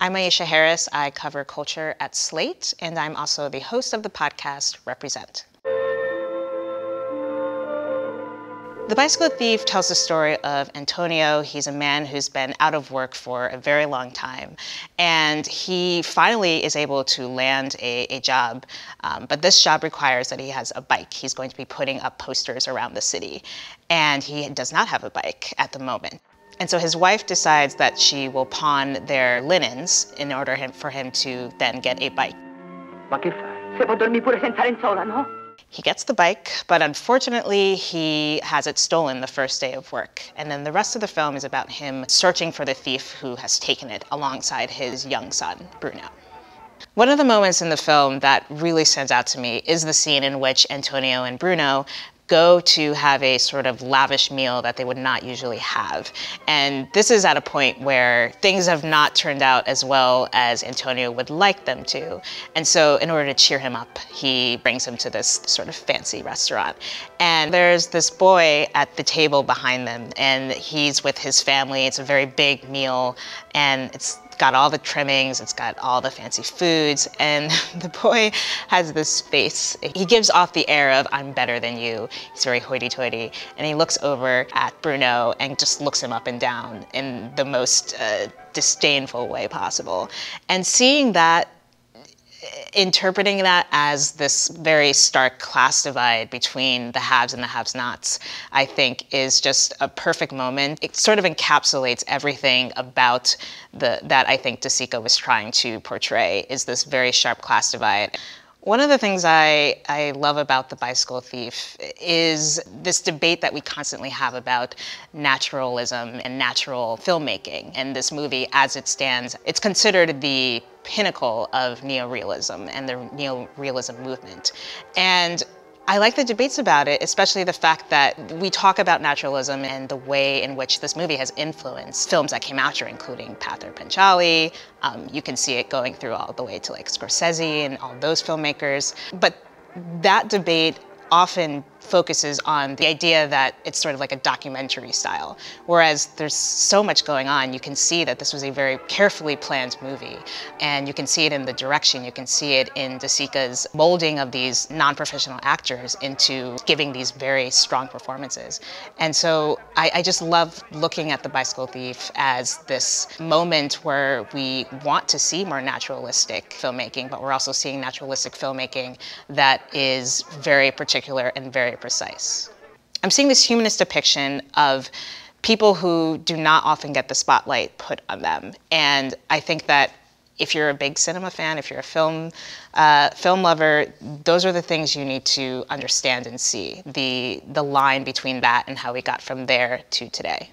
I'm Aisha Harris. I cover culture at Slate, and I'm also the host of the podcast Represent. The Bicycle Thief tells the story of Antonio. He's a man who's been out of work for a very long time, and he finally is able to land a job, but this job requires that he has a bike. He's going to be putting up posters around the city, and he does not have a bike at the moment. And so his wife decides that she will pawn their linens in order for him to then get a bike. He gets the bike, but unfortunately he has it stolen the first day of work. And then the rest of the film is about him searching for the thief who has taken it alongside his young son, Bruno. One of the moments in the film that really stands out to me is the scene in which Antonio and Bruno go to have a sort of lavish meal that they would not usually have. And this is at a point where things have not turned out as well as Antonio would like them to. And so in order to cheer him up, he brings him to this sort of fancy restaurant. And there's this boy at the table behind them, and he's with his family. It's a very big meal, and it's got all the trimmings, it's got all the fancy foods, and the boy has this face. He gives off the air of, I'm better than you. He's very hoity-toity, and he looks over at Bruno and just looks him up and down in the most disdainful way possible. And seeing that, interpreting that as this very stark class divide between the haves and the have-nots, I think is just a perfect moment. It sort of encapsulates everything about that I think De Sica was trying to portray, is this very sharp class divide. One of the things I love about The Bicycle Thief is this debate that we constantly have about naturalism and natural filmmaking. And this movie, as it stands, it's considered the pinnacle of neorealism and the neorealism movement. And I like the debates about it, especially the fact that we talk about naturalism and the way in which this movie has influenced films that came after, including Pather Panchali. You can see it going through all the way to like Scorsese and all those filmmakers. But that debate often focuses on the idea that it's sort of like a documentary style, whereas there's so much going on. You can see that this was a very carefully planned movie, and you can see it in the direction, you can see it in De Sica's molding of these non-professional actors into giving these very strong performances. And so I just love looking at The Bicycle Thief as this moment where we want to see more naturalistic filmmaking, but we're also seeing naturalistic filmmaking that is very particular and very precise. I'm seeing this humanist depiction of people who do not often get the spotlight put on them. And I think that if you're a big cinema fan, if you're a film lover, those are the things you need to understand and see, the line between that and how we got from there to today.